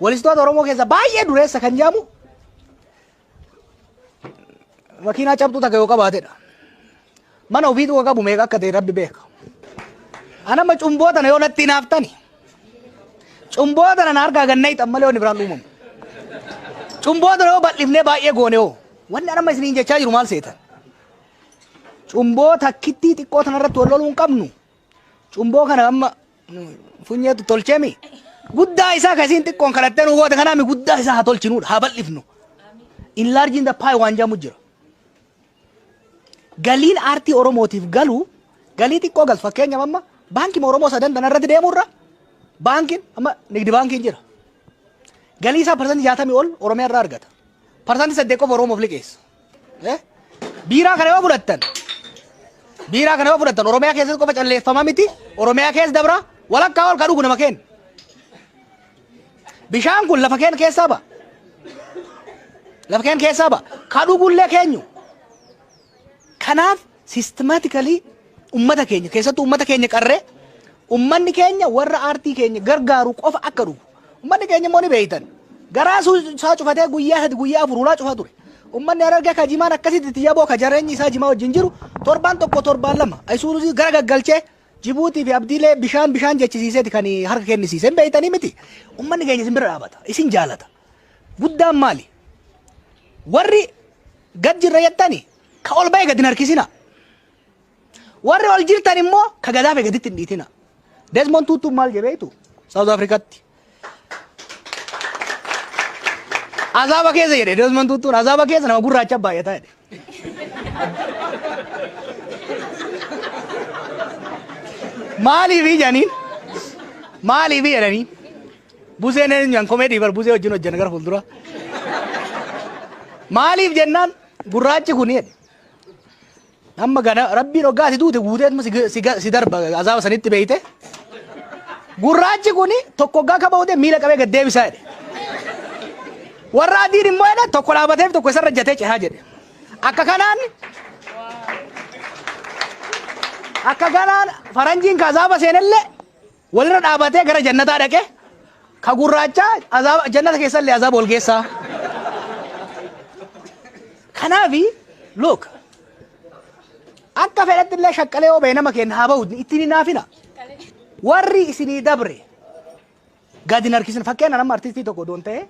Walistoota Oromoo keessa baay'ee dureessa kan jedhamu makiinaa cabxuu takka yoo qabaatedha. Mana ofiitu qabu meeqa akka ta'e rabbi beeka. Anama cumboota na yoo natti hinaaftani. Cumboota na harkaa gannaa hiixan malee waan biraan uumamu. Cumboota yoo bal'ifnee baay'ee goone hoo. Wanni anama isiniin jechaa jiru maal seetan? Cumboota kittii xiqqoo tanarratti wal loluu hin qabnu. Cumboo kana amma funyeetu tolcheemi. Guddaa isaa kasiin xiqqoon kadhattee nu goote kanaami guddaa isaa haa tolchinuudha haa bal'ifnu. Enlarging the pie waan jedhamu jira. Galiin aartii Oromootiif galu galii xiqqoo gal fakkeenyaaf amma baankiin Oromoo sadan tanarratti deemurra baankiin amma nigdi baankiin jira. Galii isaa parsantii 60 ol Oromiyaa irraa argata. Parsantii 8 qofa Oromoof liqeessa. Biiraa kana yoo fudhattan Oromiyaa keessatti qofa calleeffamaa miti Oromiyaa keessa dabra walakkaa ol kadhugu nama kenna. Bishaan kun lafa keen keessaa ba'a. Lafa keen keessaa ba'a. Kadhugullee keenyu. Kanaaf systematically ummata keenya keessattuu ummata keenya qarree ummanni keenya warra aartii keenya gargaaru qofa akka dhugu. Ummanni keenya immoo ni beeytan. Garaa isaa cufatee guyyaa afur ulaa cufa ture. Ummanni Harargee ka jimaan akkasitti itti yaboo ka jareenyi isaa jimaa wajjin jiru torbaan tokko torbaan lama Isuuzuu gara gaggalchee Jibuutii fi Abdiilee bishaan jechisiiseeti kan harka kennisiise hin beeytanii miti. Ummanni keenya isin bira dhaabata. Isin jaalata. Guddaan maali? Warri gad jirra jettani ka ol ba'e gad hin harkisina. Warri ol jirtan immoo ka gadaa fe gaditti hin dhiitina. Desmond Tutu maal jebeetu South Afrikatti. Azaaba keessa jedhe Desmond Tutuun azaaba keessa nama gurraacha baay'ataa jedhe. Maaliif jedhaniin? Maaliif jedhaniin? Buseen eenyuun komeedii bar busee wajjin hojjenna gara fuuldura. Maaliif jennaan gurraachi kun jedhe. Amma gana rabbiin hoggaa si duute guuteetuma si darba azaaba sanitti beeyte. Gurraachi kun tokko hoggaa kaba hudee miila qabee gad deebisaa jedhe. Warra adiin immoo jedhe tokko dhaabateef tokko isarra jatee cehaa jedhe. Akka kanaan faranjiin ka azaaba seenellee walirra dhaabatee gara jannataa dhaqe ka gurraacha azaaba jannata keessallee azaaba ol geessaa. Kanaafi look akka fedhatti illee shaqqalee yoo ba'e nama kenna haa ba'u ittiin hin naafina. Warri isinii dabre gadi hin harkisin fakkeenya nama artistii tokko doon ta'e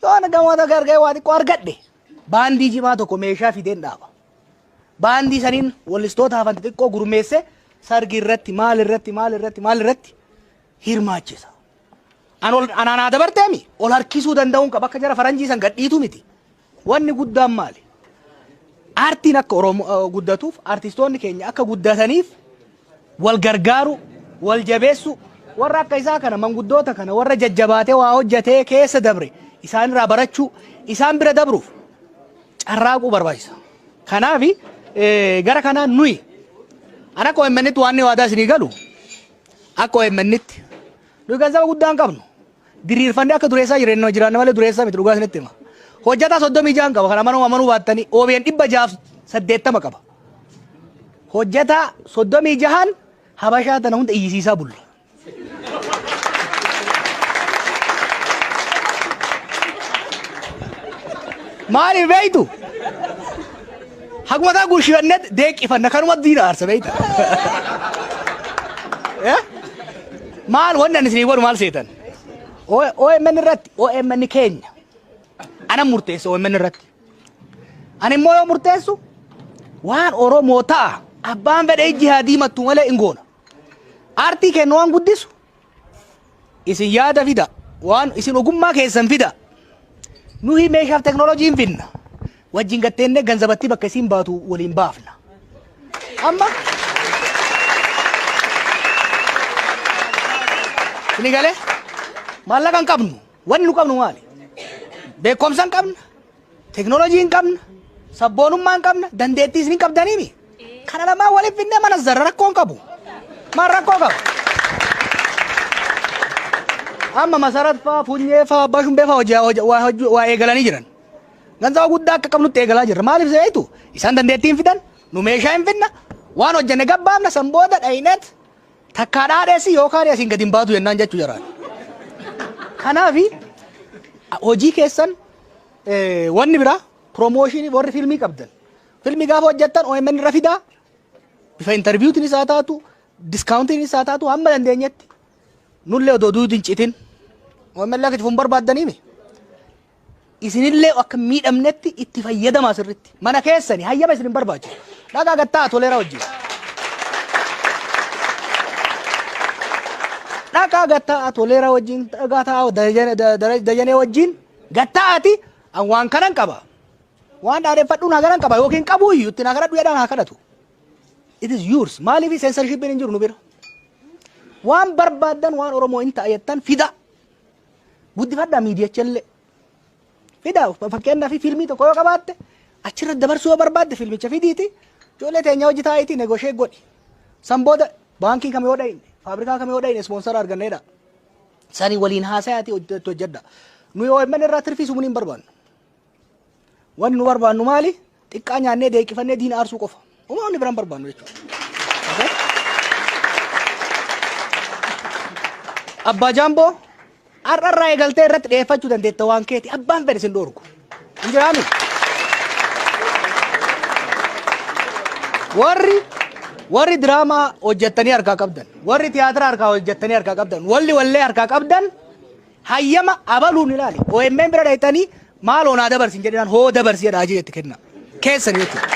yoo gamoota gargee waa xiqqoo argadhe baandii jimaa tokko meeshaa fideen dhaaba. Baandii saniin wallistoota hafan xiqqoo gurmeesse sargi irratti maal irratti hirmaachisa. Anaa dabarteemi ol harkisuu danda'uun qaba akka jara faranjii san gadhiitu miti. Wanni guddaan maali? Aartiin akka Oromoo guddatuuf artistoonni keenya akka guddataniif wal gargaaru wal jabeessu warra akka isaa kana manguddoota kana warra jajjabaatee waa hojjetee keessa dabre isaan irraa barachuu isaan bira dabruuf carraaquu barbaachisa. Kanaafi gara kanaan nuyi ana akka OMN'tti waan waadaa isinii galu akka OMN'tti nuyi ganzaba guddaan qabnu diriirfannee akka dureessaa jiraanna malee dureessaa miti dhugaa isinitti hima. Hojjetaa 36 qaba kana amanuu baattanii OBN 680 qaba. Hojjetaa 36 habashaa tana hunda iyyisiisaa bulla. Maaliif beeytu? Haguma taa gurshiwannet deeqifanna kanuma diina aarsa beeyta. Maal wanni ani isinii godhu maal seetan? OMN irratti OMN keenya. Ana murteessu OMN irratti. Ani immoo yoo murteessu waan Oromoo ta'a abbaan fedhee jihaadii mattuu malee hin goona. Aartii kennu waan guddisu isin yaada fida waan isin ogummaa keessan fida. Nuhi meeshaaf teknooloojiin finna. Wajjin gatteenee ganzabatti bakka isin baatu waliin baafna. Amma sini galee maallaqa hin qabnu wanni nu qabnu maali? Beekumsa hin qabna, teknooloojii hin qabna, sabboonummaa hin qabna, dandeettii isin hin qabdaniimi. Kana lamaan waliin finnee mana zarra rakkoo hin qabu. Maal rakkoo qaba? Amma masarat faa funyee faa bashumbee faa waa eegalanii jiran. Ganzaba guddaa akka qabnutti eegalaa jirra. Maaliif seetu? Isaan dandeettii hin fidan, nu meeshaa hin finna, waan hojjenne gabbaafna san booda dhaynet takkaa dhaadheessi yookaan asiin gadi hin baatu jennaan jechuu jiraan. Kanaafi hojii keessan wanni bira promotion warri filmii qabdan filmii gaafa hojjettan OMN irra fidaa bifa interviewtiin isaa taatu discountiin isaa taatu hamma dandeenyetti nullee odoo duudin citin OMN lakkati fun barbaaddaniimi isinillee akka miidhamnetti itti fayyadamaa sirritti mana keessani hayyama isin barbaachisu dhagaa gattaa toleera wajjin dhagaa gattaa toleera wajjin dhagaa taa dajanee wajjin gattaati an waan kanan qaba waan dhaadeffadhu naa kanan qaba yookiin qabu iyyuu itti naa kadhadhu jedhaan haa kadhatu it is yours maaliif censorship hin jiru nu bira waan barbaaddan waan oromoo hin ta'ettan fida guddifadhaa miidiyachallee fida fakkeenyaaf filmii tokko yoo qabaatte achirra dabarsuu barbaadde filmicha fidiiti ijoollee teenya hojii taa'itii negoshee godhi san booda baankii kam yoo dhayne faabrikaa kam yoo dhayne sponsor arganneedha sanii waliin haasayaati hojjedha nu yoo OMN irraa tirfii sumuun hin barbaannu wanni nu barbaannu maali xiqqaa nyaannee deeqifannee diina aarsuu qofa uummanni biraan barbaannu jechuudha abbaa jaamboo arrarraa eegaltee irratti dhiyeeffachuu dandeetta waan keeti abbaan fedhe sin dhoorgu hin jiraami warri diraamaa hojjettanii harkaa qabdan warri tiyaatira harkaa hojjettanii harkaa qabdan wallee harkaa qabdan hayyama abaluun ilaali OMN bira dhaytanii maal onaa dabarsin jedhan hoo dabarsi jedhaa jeetti kenna keessan jechuudha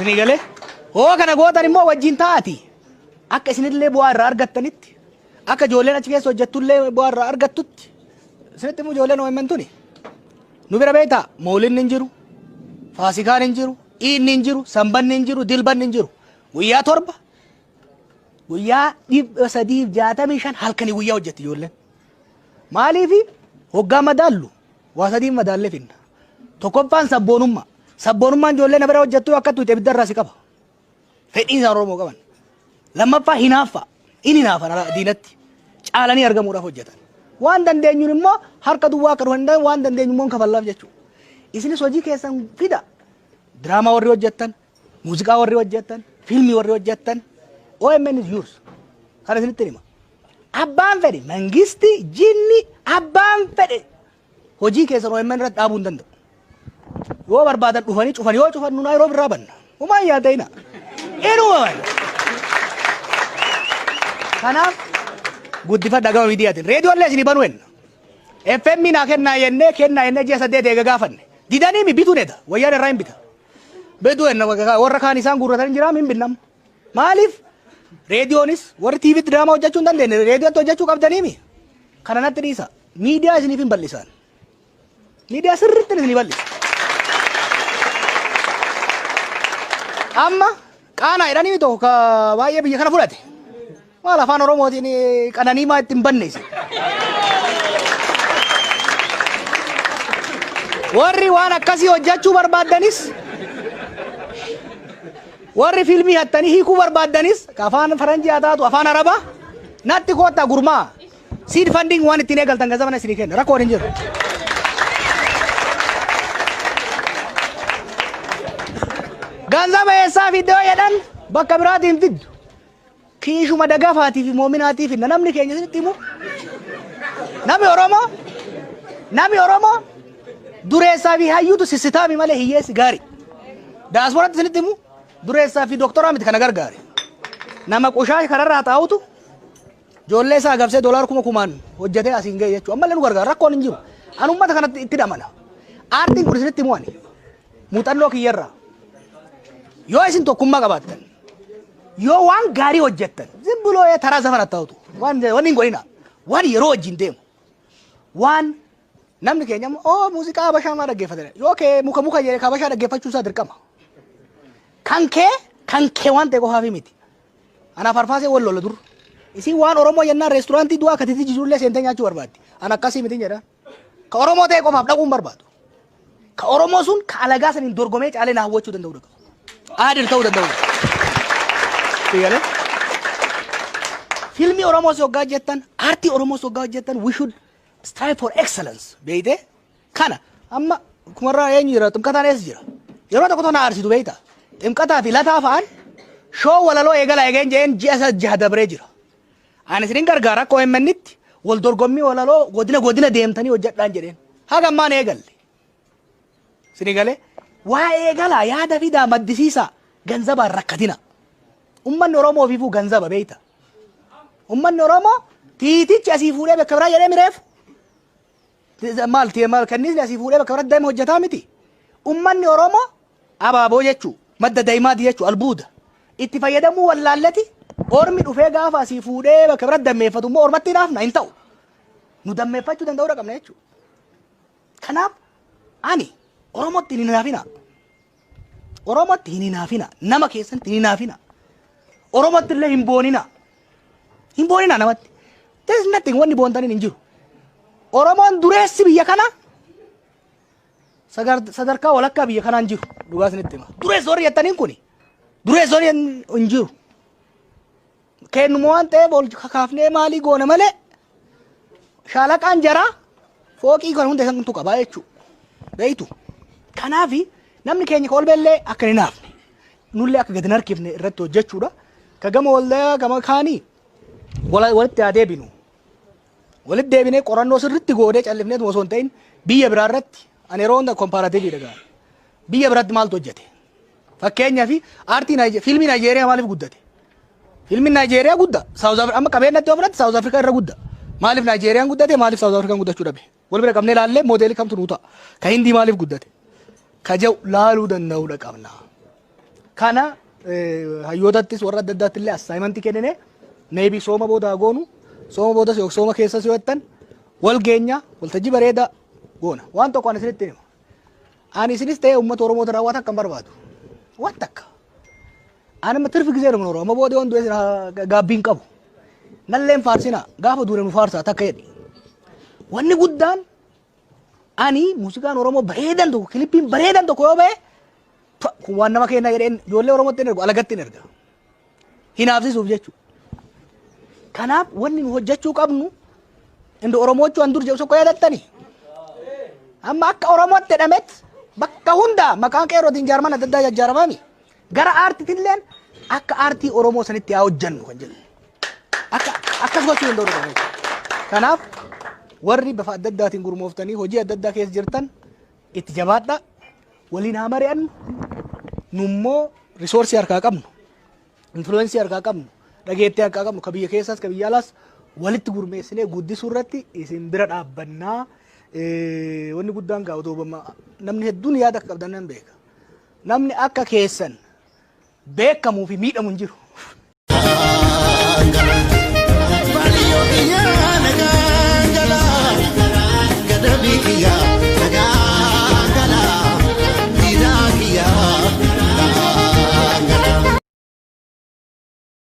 ni galee hoo kana gootan immoo wajjin taati akka isinillee bu'aa irraa argattanitti akka ijoolleen achi keessa hojjettullee bu'aa irraa argattutti isinitti immoo ijoolleen OMN tuni nu bira beektaa mooliin hin jiru faasikaan hin jiru inni hin jiru sanbanni hin jiru dilbanni hin jiru guyyaa torba guyyaa 365 halkanii guyyaa hojjetti ijoolleen maaliifi hoggaa madaallu waa sadiin madaallee finna tokkoffaan sabboonummaan ijoollee na bira hojjettu akka tuute ibidda irraa si qaba fedhiin isaan oromoo qaban lammaffaa hinaaffaa inni hinaafa diinatti caalanii argamuudhaaf hojjetan waan dandeenyuun immoo harka duwwaa akka dhufanidha waan dandeenyu immoo kafallaaf jechuudha isinis hojii keessan fida diraamaa warri hojjettan muuziqaa warri hojjettan fiilmii warri hojjettan OMN is yours kana isinitti hima abbaan fedhe mangisti jinni abbaan fedhe hojii keessan OMN irratti dhaabuu hin danda'u yoo barbaadan dhufanii cufan yoo cufan nu Naayiroobi irraa banna humaan yaadayna inuma banna kanaaf guddifadha gama miidiyaatiin reediyoollee isinii banuu henna FM naa kennaa jennee ji'a 8 eega gaafanne didanii mi bitu neta wayyaan irraa hin bita bedu henna warra kaan isaan guurratan jiraa min binnam maaliif reediyoonis warri TV diraamaa hojjechuu hin dandeenye reediyootti hojjechuu qabdanii mi kana natti dhiisa miidiyaa isiniif hin bal'isan miidiyaa sirriitti isinii bal'isa amma qaanaa jedhanii tokko ka baay'ee biyya kana fudhate maal afaan oromootiin qananii maa ittiin banneesse warri waan akkasii hojjechuu barbaaddanis warri filmii hattanii hiikuu barbaaddanis afaan faranjii haa taatu afaan arabaa natti koottaa gurmaa seed funding waan ittiin eegaltan gazabana isinii kenna rakkoon hin jiru ganzaba eessaa fiddoo jedhan bakka biraatiin fiddu kiishuma dagafaatii fi moominaatiif hinna namni keenya isinitti himu namni oromoo dureessaa fi hayyuutu sissitaami malee hiyyeessi gaari daasboratti isinitti himu dureessaa fi doktoraa miti kana gargaare nama qushaa kararraa taa'utu ijoollee isaa gabsee $1000 hojjetee asiin ga'e jechuudha ammallee nu gargaara rakkoon hin jiru an ummata kanatti itti dhamana aartiin kun isinitti himuwani muuxannoo kiyyarraa yoo isin tokkummaa qabaattan yoo waan gaarii hojjettan zimbuloo taraa safara ta'utu waan hin godhina waan yeroo wajjin deemu waan namni keenya muuziqaa habashaa maa dhaggeeffatan yoo kee muka jedhee habashaa dhaggeeffachuu isaa dirqama kan kee waan ta'e qofaafi miti anaaf arfaasee wal lola dur isin waan oromoo jennaan reesturaantii du'aa katiitii jiruullee seentee nyaachuu barbaaddi an akkasii miti jedha ka oromoo ta'e qofaaf dhaquun barbaadu ka oromoo sun ka alagaa saniin dorgomee caalee na hawwachuu danda'u dhaqa aadir ta'uu danda'u Fíjale. Filmi Oromoo soggaa jettan, aartii Oromoo soggaa jettan, we should strive for excellence. Beeyte? Kana amma kumarraa eenyu jira ximqataan eessa jira? Yeroo tokko tona aarsitu beeyta. Ximqataa fi lataa fa'aan shoo walaloo eegala eegeen jeen ji'a 6 dabree jira. Ani isin gargaara akka OMN'tti wal dorgommii walaloo godina deemtanii hojjedhaan jedheen. Haga ammaan eegalle. Sini galee waa eegalaa yaada fidaa maddisiisaa ganzabaan rakkatina. Ummanni Oromoo ofiifuu ganzaba beeyta. Ummanni Oromoo tiitichi asii fuudhee bakka biraa jedhee mireef. Maal kanniisni asii fuudhee bakka biraa deema hojjetaa miti. Ummanni Oromoo abaaboo jechuu madda daa'imaati jechuu albuuda. Itti fayyadamuu wallaallati ormi dhufee gaafa asii fuudhee bakka biraa dammeeffatu immoo ormatti hinaafna hin ta'u. Nu dammeeffachuu danda'uu qabna jechuudha. Kanaaf ani Oromootti hin hinaafina. Oromootti hin hinaafina. Nama keessatti hin hinaafina. Oromootti illee hin boonina. Hin boonina namatti. There's nothing wanni boontaniin hin jiru. Oromoon dureessi biyya kana sadarkaa walakkaa biyya kanaan jiru. Dhugaa isinitti hima. Dureessi horii jettaniin kuni. Dureessi horii hin jiru. Kennuma waan ta'eef ol kaafnee maalii goona malee shaalaqaan jaraa fooqii kan hunda isan tuqa baay'ee jechuudha. Beeytu. Kanaafi namni keenya ka olbeellee akka hin hinaafne nullee akka gadi hin harkifne irratti hojjechuudha. Ka gama waldaa gama kaanii walitti haa deebinu. Walitti deebinee qorannoo sirriitti goodee callifnee osoo hin ta'in biyya biraa irratti ani yeroo hunda kompaaraatiivii dhagaa. Biyya biraatti maaltu hojjete? Fakkeenyaaf fiilmii Naayijeeriyaa maaliif guddate? Fiilmiin Naayijeeriyaa guddaa. Amma qabeenyatti yoo fudhatte Saawuz Afrikaa irra guddaa. Maaliif Naayijeeriyaan guddate? Maaliif Saawuz Afrikaan guddachuu dhabe? Wal bira qabnee ilaallee moodeelii kamtu nuu ta'a? Ka Hindii maaliif guddate? Ka jiru laaluu danda'uudha qabna. Kana hayyootattis warra adda addaatti illee assaayimantii kennine neebii sooma booda goonu sooma boodas yoo sooma keessas yoo jettan wal geenya waltajjii bareedaa goona. Waan tokko ani isinitti hima. Ani isinis ta'ee uummata Oromoo irraa waan akka hin barbaadu. Waan takka. Ani amma tirfi gisee dhumu Oromoo booda waan du'e gaabbiin qabu. Nalleen faarsina gaafa duure nu faarsaa takka jedhi. Wanni guddaan ani muuziqaan Oromoo bareedan tokko kilippiin bareedan tokko yoo ba'e waan nama kennaa jedheen ijoollee Oromootti hin ergu alagatti hin erga. Hinaafsisuuf jechuudha. Kanaaf wanni nu hojjechuu qabnu indo Oromoochuu an dur jedhu tokko yaadattani. Amma akka Oromootti jedhametti bakka hunda maqaan qeerrootiin jaarman adda addaa jajjaaramami. Gara aartiitilleen akka aartii Oromoo sanitti haa hojjennu kan jedhu. Akkas gochuu hin danda'u. Kanaaf warri bifa adda addaatiin gurmooftanii hojii adda addaa keessa jirtan itti jabaadhaa. Waliin haa mari'annu. Nummoo risoorsii harkaa qabnu. Influensii harkaa qabnu. Dhageettii harkaa qabnu. Ka biyya keessaas ka biyya alaas walitti gurmeessinee guddisuu irratti isin bira dhaabbannaa. Wanni guddaan gaa'u doobama. Namni hedduun yaada akka qabdan nan beeka. Namni akka keessan beekamuu fi miidhamu hin jiru.